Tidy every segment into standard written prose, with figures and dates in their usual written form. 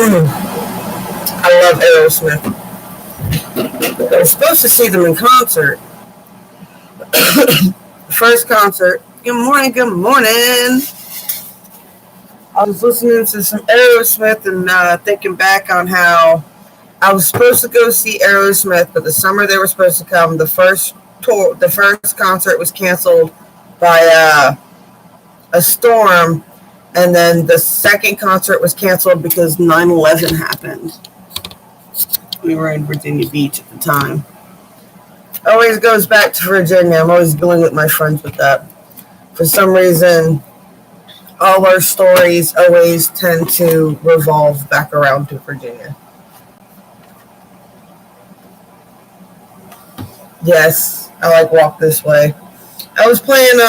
I love Aerosmith. I was supposed to see them in concert. First concert. Good morning, good morning. I was listening to some Aerosmith and thinking back on how I was supposed to go see Aerosmith, but the summer they were supposed to come, the first concert was canceled by a storm, and then the second concert was canceled because 9/11 happened. We were in Virginia Beach at the time. Always goes back to Virginia. I'm always dealing with my friends with that. For some reason, all our stories always tend to revolve back around to Virginia. Yes, I like Walk This Way. I was playing,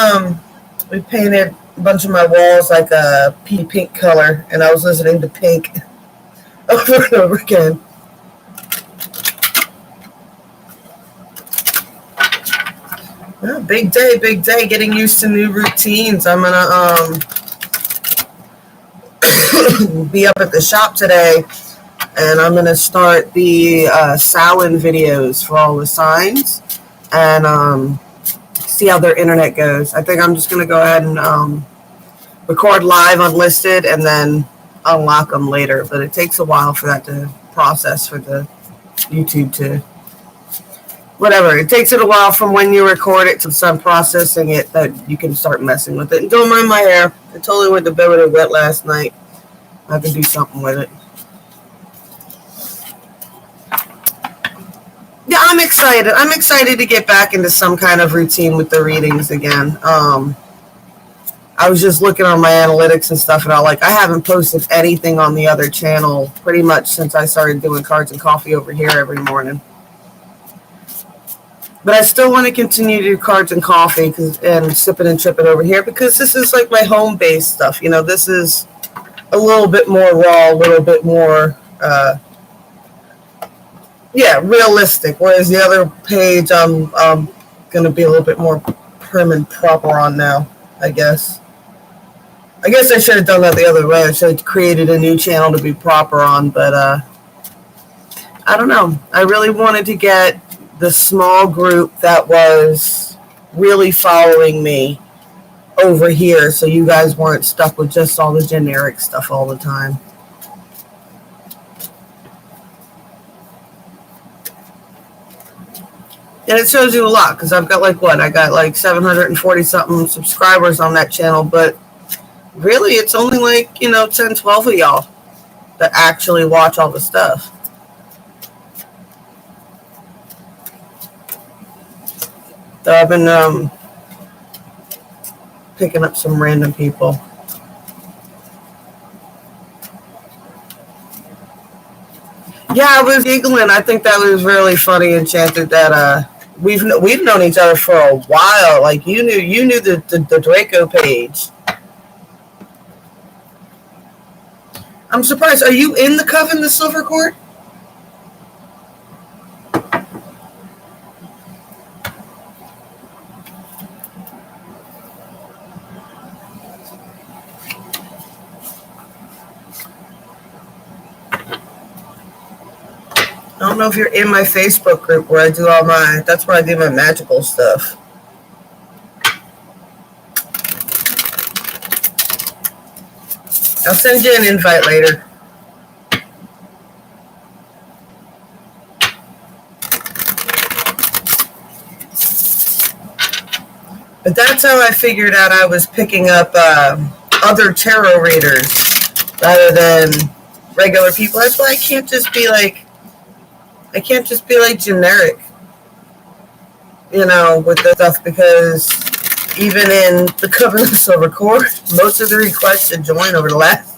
we painted a bunch of my walls like a pink color, and I was listening to Pink over and over again. Yeah, big day, getting used to new routines. I'm gonna be up at the shop today, and I'm gonna start the Samhain videos for all the signs, and see how their internet goes. I think I'm just gonna go ahead and record live unlisted and then unlock them later, but it takes a while for that to process for the YouTube to whatever. It takes it a while from when you record it to some processing it that you can start messing with it. And don't mind my hair. I totally went to bed with it wet last night. I have to do something with it. Yeah, I'm excited. I'm excited to get back into some kind of routine with the readings again. I was just looking on my analytics and stuff, and I haven't posted anything on the other channel pretty much since I started doing Cards and Coffee over here every morning. But I still want to continue to do Cards and Coffee and Sipping and Tripping over here because this is like my home-based stuff. You know, this is a little bit more raw, a little bit more, realistic. Whereas the other page, I'm going to be a little bit more prim and proper on now, I guess. I guess I should have done that the other way. I should have created a new channel to be proper on, but I don't know. I really wanted to get the small group that was really following me over here so you guys weren't stuck with just all the generic stuff all the time. And it shows you a lot because I've got I got like 740 something subscribers on that channel, but really it's only 10, 12 of y'all that actually watch all the stuff. So I've been picking up some random people. Yeah, I was giggling. I think that was really funny, Enchanted, that we've known each other for a while. Like you knew the Draco page. I'm surprised. Are you in the Coven, the Silver Court? I don't know if you're in my Facebook group where I do that's where I do my magical stuff. I'll send you an invite later. But that's how I figured out I was picking up other tarot readers rather than regular people. That's why I can't just be like generic, with the stuff, because even in the Coven of the Silver Court, most of the requests to join over the last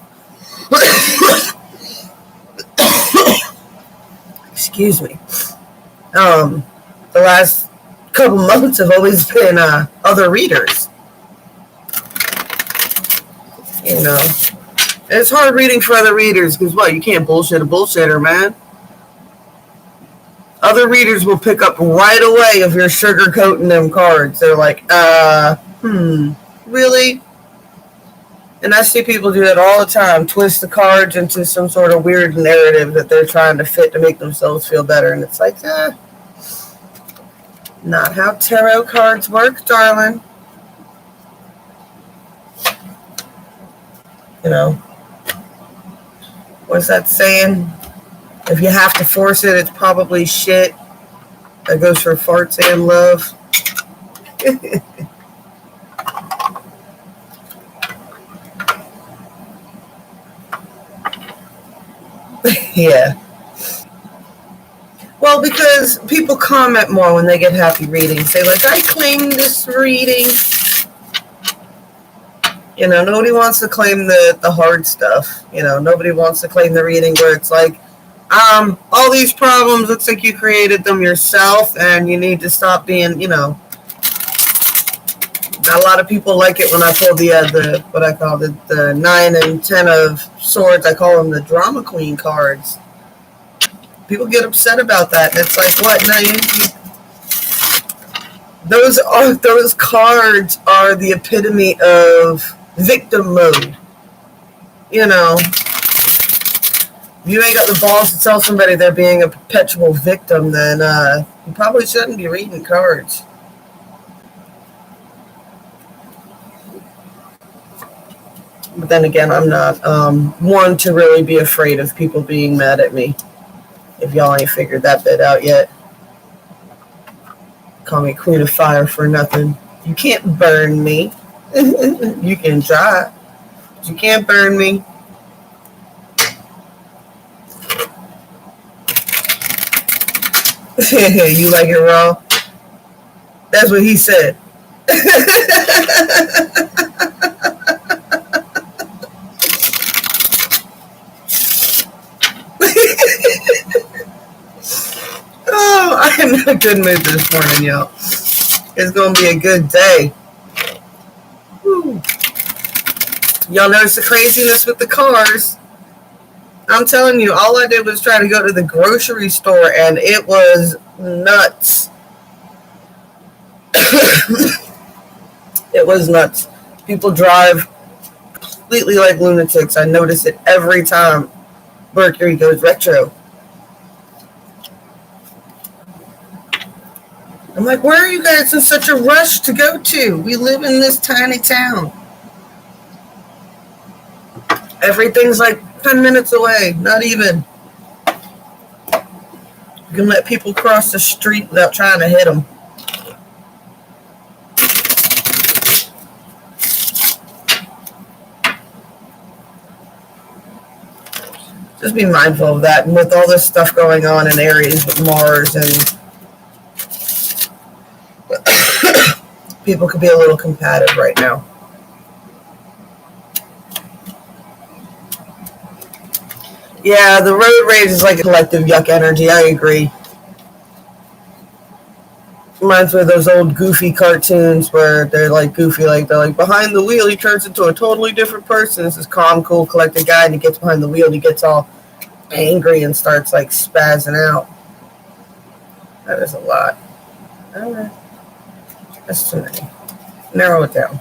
excuse me, the last couple months have always been other readers. It's hard reading for other readers because you can't bullshit a bullshitter, man. Other readers will pick up right away if you're sugarcoating them cards. They're like, really? And I see people do that all the time, twist the cards into some sort of weird narrative that they're trying to fit to make themselves feel better. And it's like, not how tarot cards work, darling. You know, what's that saying? If you have to force it, it's probably shit. That goes for farts and love. Yeah. Well, because people comment more when they get happy readings. Say, like, I claim this reading. You know, nobody wants to claim the hard stuff. You know, nobody wants to claim the reading where it's like, all these problems, looks like you created them yourself, and you need to stop being, you know. A lot of people like it when I pull the what I call the 9 and 10 of swords. I call them the drama queen cards. People get upset about that. It's like, what? No, those cards are the epitome of victim mode. You know, you ain't got the balls to tell somebody they're being a perpetual victim, then you probably shouldn't be reading cards. But then again, I'm not one to really be afraid of people being mad at me. If y'all ain't figured that bit out yet. Call me Queen of Fire for nothing. You can't burn me. You can try. But you can't burn me. You like it raw? That's what he said. Oh, I am in a good mood this morning, y'all. It's going to be a good day. Woo. Y'all notice the craziness with the cars? I'm telling you, all I did was try to go to the grocery store, and it was nuts. It was nuts. People drive completely like lunatics. I notice it every time Mercury goes retro. I'm like, where are you guys in such a rush to go to? We live in this tiny town. Everything's like 10 minutes away, not even. You can let people cross the street without trying to hit them. Just be mindful of that. And with all this stuff going on in Aries with Mars, and people could be a little combative right now. Yeah, the road rage is like a collective yuck energy. I agree. Reminds me of those old goofy cartoons where they're like goofy, like they're like behind the wheel, he turns into a totally different person. This is calm, cool, collected guy, and he gets behind the wheel and he gets all angry and starts like spazzing out. That is a lot. All right. That's too many. Narrow it down.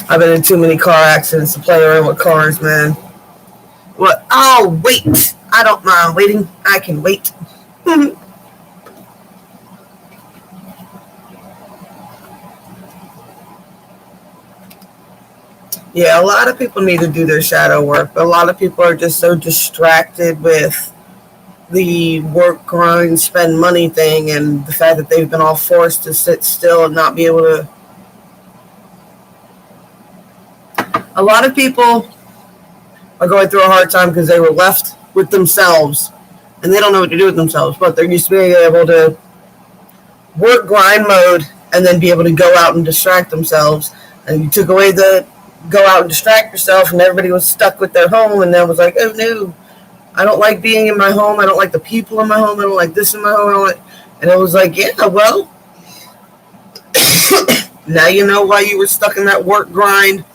I've been in too many car accidents to play around with cars, man. What? Oh, wait. I don't mind waiting. I can wait. Yeah, a lot of people need to do their shadow work, but a lot of people are just so distracted with the work, grind, spend money thing, and the fact that they've been all forced to sit still and not be able to. A lot of people are going through a hard time because they were left with themselves, and they don't know what to do with themselves, but they're used to being able to work grind mode and then be able to go out and distract themselves. And you took away the go out and distract yourself, and everybody was stuck with their home, and then was like, oh no, I don't like being in my home, I don't like the people in my home, I don't like this in my home, and it was like, yeah, well, now you know why you were stuck in that work grind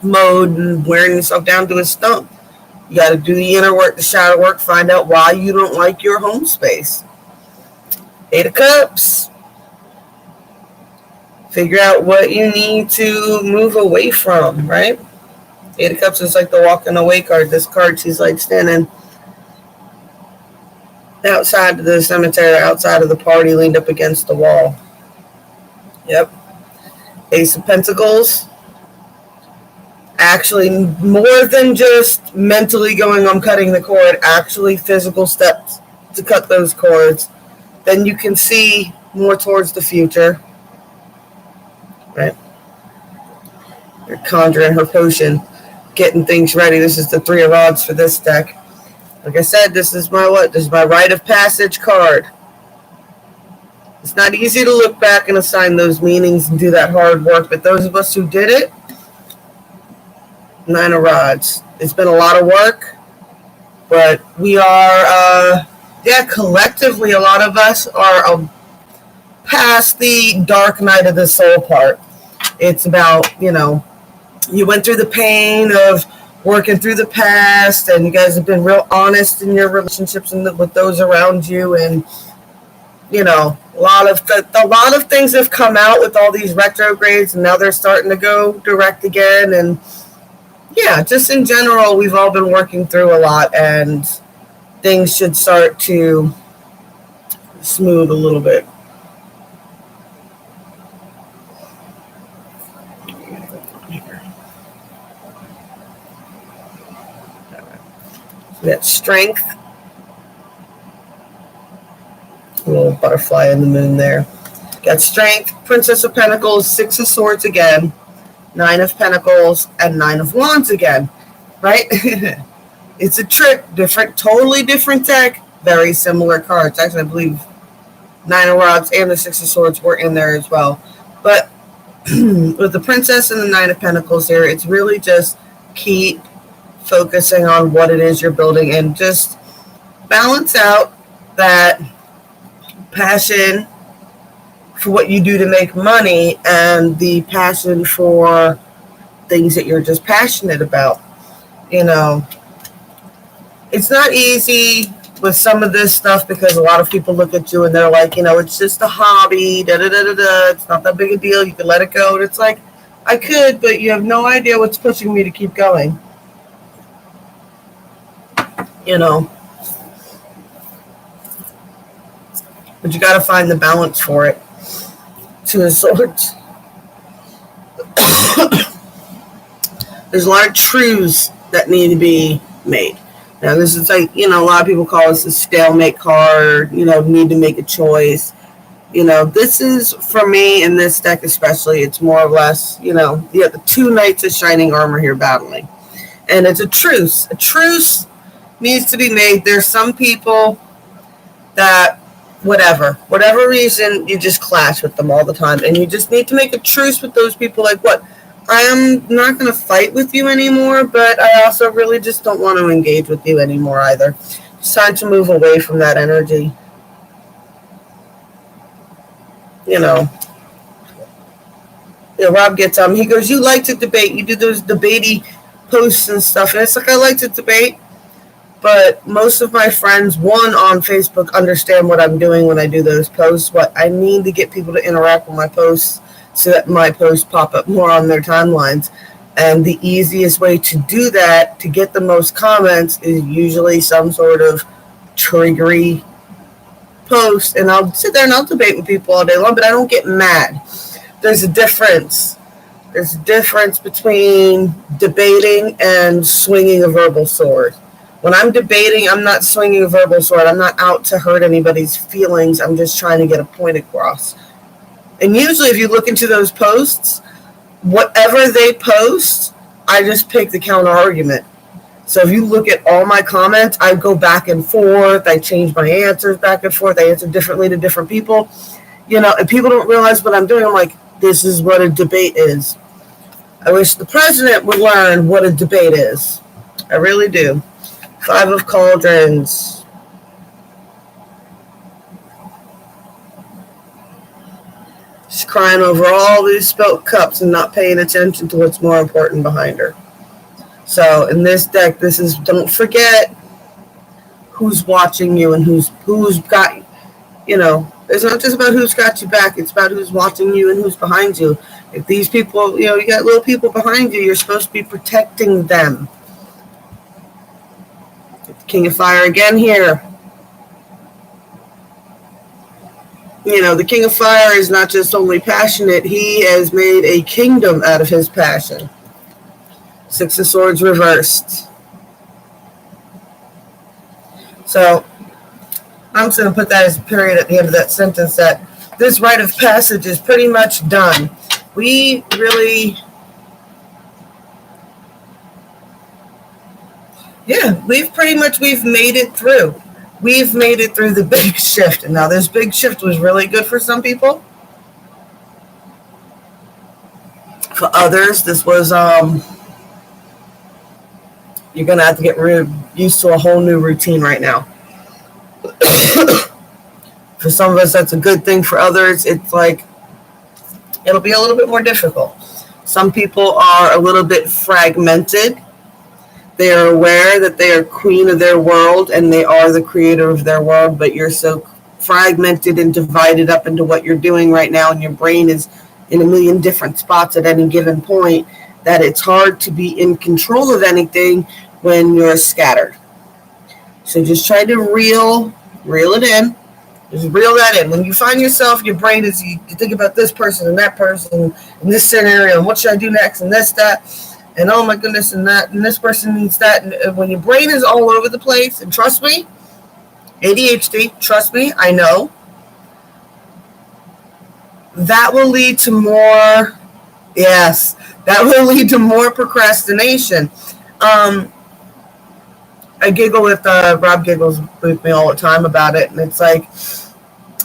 mode and wearing yourself down to a stump. You got to do the inner work, the shadow work, find out why you don't like your home space. Eight of Cups. Figure out what you need to move away from, right? Eight of Cups is like the walking away card. This card, she's like standing outside of the cemetery, outside of the party, leaned up against the wall. Yep. Ace of Pentacles. Actually, more than just mentally going, I'm cutting the cord, actually physical steps to cut those cords. Then you can see more towards the future. Right? You're conjuring her potion, getting things ready. This is the Three of Rods for this deck. Like I said, this is my what? This is my rite of passage card. It's not easy to look back and assign those meanings and do that hard work, but those of us who did it, Nine of Rods. It's been a lot of work, but we are, collectively, a lot of us are past the dark night of the soul part. It's about, you went through the pain of working through the past, and you guys have been real honest in your relationships and with those around you, and a lot of things have come out with all these retrogrades, and now they're starting to go direct again. And yeah, just in general, we've all been working through a lot, and things should start to smooth a little bit. We got Strength. A little butterfly in the moon there. Got Strength, Princess of Pentacles, Six of Swords again, Nine of Pentacles, and Nine of Wands again, right? It's a trick, totally different deck, very similar cards. Actually, I believe Nine of Rods and the Six of Swords were in there as well. But with the Princess and the Nine of Pentacles here, it's really just keep focusing on what it is you're building and just balance out that passion for what you do to make money and the passion for things that you're just passionate about. It's not easy with some of this stuff because a lot of people look at you and they're like, it's just a hobby, it's not that big a deal, you can let it go. And it's like, I could, but you have no idea what's pushing me to keep going. But you got to find the balance for it. Two of Swords. There's a lot of truths that need to be made. Now, this is like, a lot of people call this a stalemate card, need to make a choice. This is, for me, in this deck especially, it's more or less, you have the two Knights of Shining Armor here battling. And it's a truce. A truce needs to be made. There's some people that, whatever reason, you just clash with them all the time. And you just need to make a truce with those people. Like, what? I am not going to fight with you anymore, but I also really just don't want to engage with you anymore either. It's time to move away from that energy. Rob gets he goes, you like to debate. You do those debatey posts and stuff. And it's like, I like to debate. But most of my friends, one, on Facebook, understand what I'm doing when I do those posts. But I need to get people to interact with my posts so that my posts pop up more on their timelines. And the easiest way to do that, to get the most comments, is usually some sort of triggery post. And I'll sit there and I'll debate with people all day long, but I don't get mad. There's a difference. There's a difference between debating and swinging a verbal sword. When I'm debating, I'm not swinging a verbal sword. I'm not out to hurt anybody's feelings. I'm just trying to get a point across. And usually if you look into those posts, whatever they post, I just pick the counter argument. So if you look at all my comments, I go back and forth. I change my answers back and forth. I answer differently to different people. And people don't realize what I'm doing. I'm like, this is what a debate is. I wish the president would learn what a debate is. I really do. Five of Cauldrons. She's crying over all these spilt cups and not paying attention to what's more important behind her. So in this deck, this is, don't forget who's watching you and who's got, it's not just about who's got your back. It's about who's watching you and who's behind you. If these people, you got little people behind you, you're supposed to be protecting them. King of Fire again here. The King of Fire is not just only passionate, he has made a kingdom out of his passion. Six of Swords reversed. So I'm just going to put that as a period at the end of that sentence, that this rite of passage is pretty much done. We really, we've made it through. We've made it through the big shift. And now this big shift was really good for some people. For others, this was, you're going to have to get used to a whole new routine right now. For some of us, that's a good thing. For others, it's like, it'll be a little bit more difficult. Some people are a little bit fragmented. They are aware that they are queen of their world and they are the creator of their world, but you're so fragmented and divided up into what you're doing right now, and your brain is in a million different spots at any given point, that it's hard to be in control of anything when you're scattered. So just try to reel it in. Just reel that in. When you find yourself, your brain is, you think about this person and that person and this scenario and what should I do next and this, that, and oh my goodness, and that, and this person needs that. And when your brain is all over the place, and trust me, ADHD, trust me, I know, that will lead to more, procrastination. I giggle with, Rob giggles with me all the time about it, and it's like,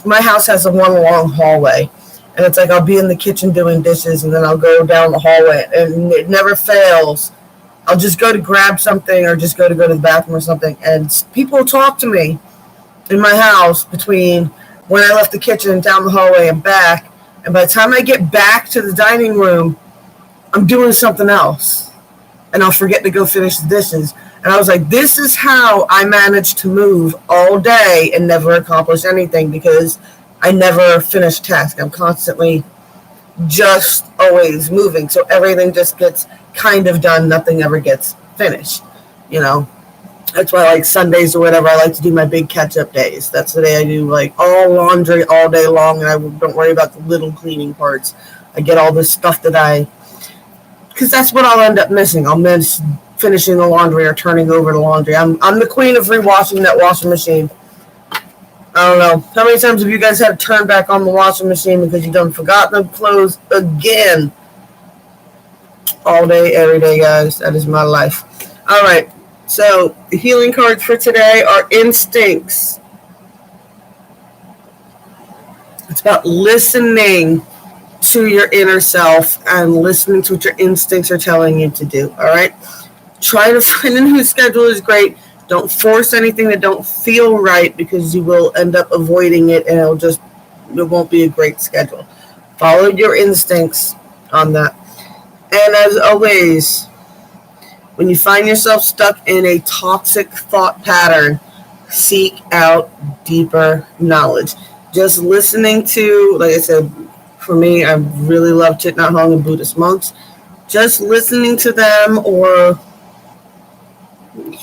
my house has a one long hallway, and it's like I'll be in the kitchen doing dishes, and then I'll go down the hallway, and it never fails. I'll just go to grab something or just go to the bathroom or something, and people talk to me in my house between when I left the kitchen and down the hallway and back, and by the time I get back to the dining room, I'm doing something else, and I'll forget to go finish the dishes. And I was like, this is how I managed to move all day and never accomplish anything, because I never finish tasks. I'm constantly just always moving. So everything just gets kind of done. Nothing ever gets finished. That's why, like Sundays or whatever, I like to do my big catch-up days. That's the day I do like all laundry all day long, and I don't worry about the little cleaning parts. I get all this stuff because that's what I'll end up missing. I'll miss finishing the laundry or turning over the laundry. I'm the queen of rewashing that washing machine. I don't know. How many times have you guys had to turn back on the washing machine because you done forgot the clothes again? All day, every day, guys. That is my life. All right. So the healing cards for today are instincts. It's about listening to your inner self and listening to what your instincts are telling you to do. All right. Try to find a new schedule is great. Don't force anything that don't feel right, because you will end up avoiding it, and it won't be a great schedule. Follow your instincts on that. And as always, when you find yourself stuck in a toxic thought pattern, seek out deeper knowledge. Just listening to, like I said, for me, I really love Thich Nhat Hanh and Buddhist monks. Just listening to them, or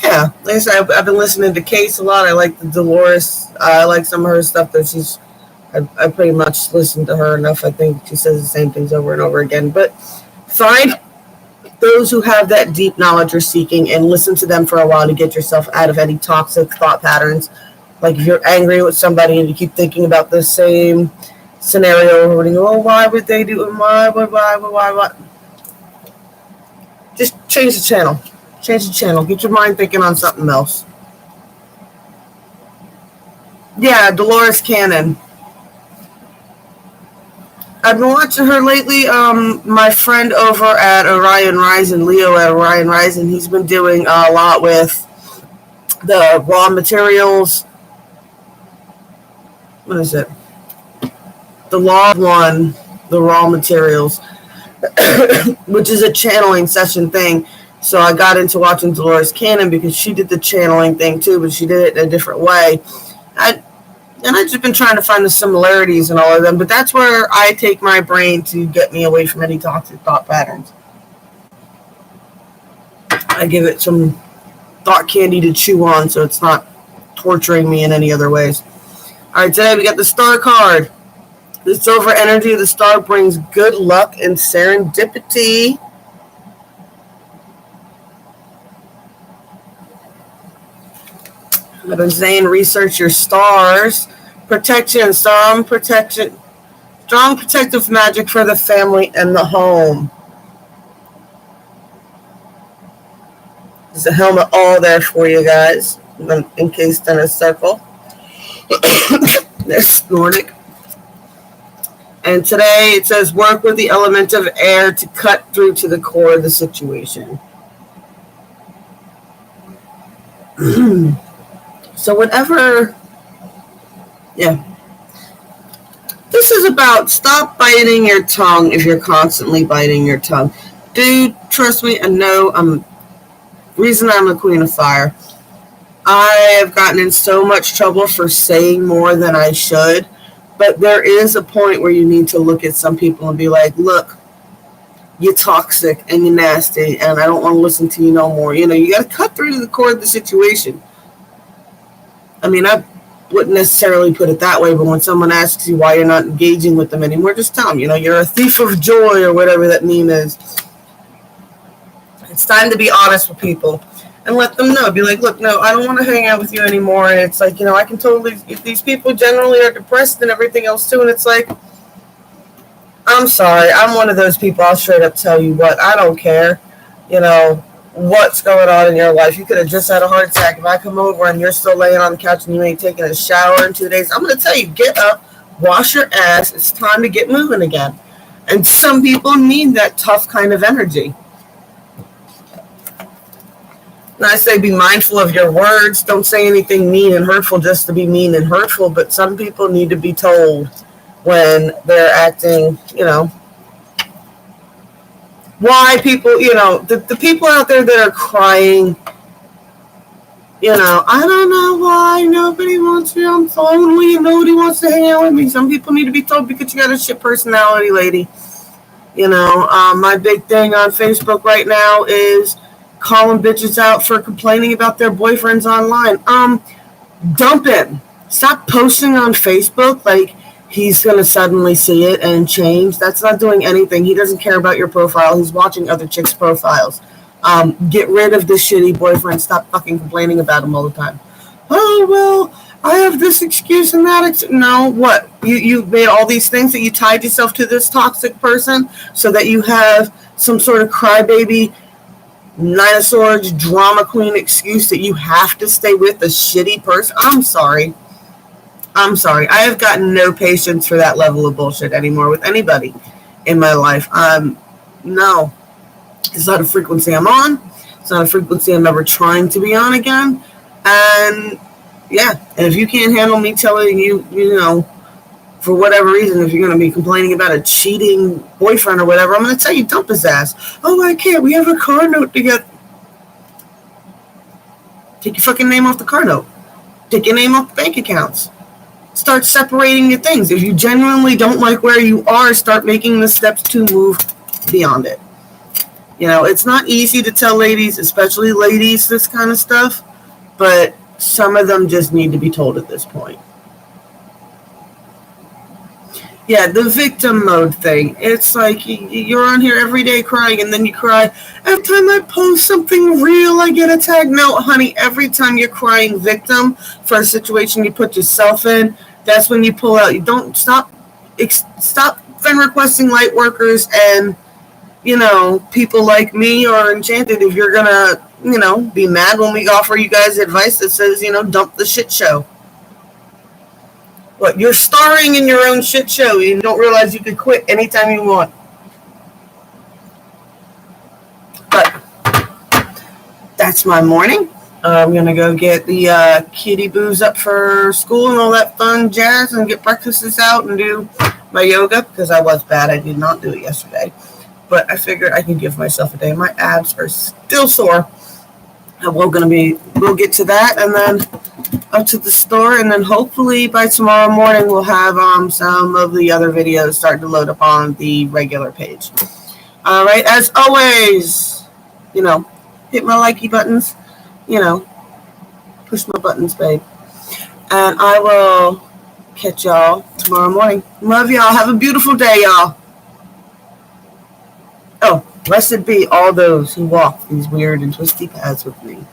like I said, I've been listening to Case a lot. I like the Dolores. I like some of her stuff that I pretty much listened to her enough. I think she says the same things over and over again. But find those who have that deep knowledge you're seeking and listen to them for a while to get yourself out of any toxic thought patterns. Like if you're angry with somebody and you keep thinking about the same scenario, and you go, why would they do it? Why? Just change the channel. Get your mind thinking on something else. Yeah, Dolores Cannon. I've been watching her lately. My friend over at Orion Rising, Leo at Orion Rising, he's been doing a lot with the raw materials. What is it? The Law of One, the raw materials, which is a channeling session thing. So I got into watching Dolores Cannon because she did the channeling thing too, but she did it in a different way. I've just been trying to find the similarities in all of them, but that's where I take my brain to get me away from any toxic thought patterns. I give it some thought candy to chew on so it's not torturing me in any other ways. All right, today we got the Star card. The silver energy of the Star brings good luck and serendipity. I've been saying research your stars. Protection, strong protective magic for the family and the home. There's a helmet all there for you guys, encased in a circle. There's Nordic. And today it says work with the element of air to cut through to the core of the situation. So whatever, yeah. This is about stop biting your tongue if you're constantly biting your tongue. Dude, trust me, I know reason I'm a queen of fire. I have gotten in so much trouble for saying more than I should, but there is a point where you need to look at some people and be like, look, you're toxic and you're nasty and I don't want to listen to you no more. You know, you got to cut through to the core of the situation. I mean, I wouldn't necessarily put it that way, but when someone asks you why you're not engaging with them anymore, just tell them, you know, you're a thief of joy or whatever that meme is. It's time to be honest with people and let them know. Be like, look, no, I don't want to hang out with you anymore. And it's like, you know, I can totally, if these people generally are depressed and everything else too, and it's like, I'm sorry, I'm one of those people, I'll straight up tell you what, I don't care, you know, what's going on in your life. You could have just had a heart attack. If I come over and you're still laying on the couch and you ain't taking a shower in 2 days, I'm going to tell you, get up, wash your ass, it's time to get moving again. And some people need that tough kind of energy. And I say be mindful of your words. Don't say anything mean and hurtful just to be mean and hurtful. But some people need to be told when they're acting, you know, why people, you know, the people out there that are crying, you know, I don't know why nobody wants me. I'm lonely and nobody wants to hang out with me. Some people need to be told because you got a shit personality, lady. You know, my big thing on Facebook right now is calling bitches out for complaining about their boyfriends online. Dump him. Stop posting on Facebook like he's going to suddenly see it and change. That's not doing anything. He doesn't care about your profile. He's watching other chicks' profiles. Get rid of this shitty boyfriend. Stop fucking complaining about him all the time. Oh, well, I have this excuse and that. No, what? You made all these things that you tied yourself to this toxic person so that you have some sort of crybaby Nine of Swords drama queen excuse that you have to stay with a shitty person. I'm sorry. I have gotten no patience for that level of bullshit anymore with anybody in my life. No. It's not a frequency I'm on. It's not a frequency I'm ever trying to be on again. And yeah, and if you can't handle me telling you, you know, for whatever reason, if you're going to be complaining about a cheating boyfriend or whatever, I'm going to tell you, dump his ass. Oh, I can't. We have a car note together. Take your fucking name off the car note. Take your name off the bank accounts. Start separating your things. If you genuinely don't like where you are, start making the steps to move beyond it. You know, it's not easy to tell ladies, especially ladies, this kind of stuff, but some of them just need to be told at this point. Yeah, the victim mode thing. It's like you're on here every day crying and then you cry. Every time I post something real, I get attacked. No, honey, every time you're crying victim for a situation you put yourself in, that's when you pull out. You don't stop friend requesting light workers and, you know, people like me or Enchanted. If you're going to, you know, be mad when we offer you guys advice that says, you know, dump the shit show. What, you're starring in your own shit show. You don't realize you could quit anytime you want. But that's my morning. I'm going to go get the kitty boos up for school and all that fun jazz and get breakfasts out and do my yoga because I was bad. I did not do it yesterday. but I figured I can give myself a day. My abs are still sore. And we'll get to that, and then up to the store, and then hopefully by tomorrow morning we'll have some of the other videos start to load up on the regular page. All right, as always, hit my likey buttons, push my buttons, babe. And I will catch y'all tomorrow morning. Love y'all. Have a beautiful day, y'all. Oh, blessed be all those who walk these weird and twisty paths with me.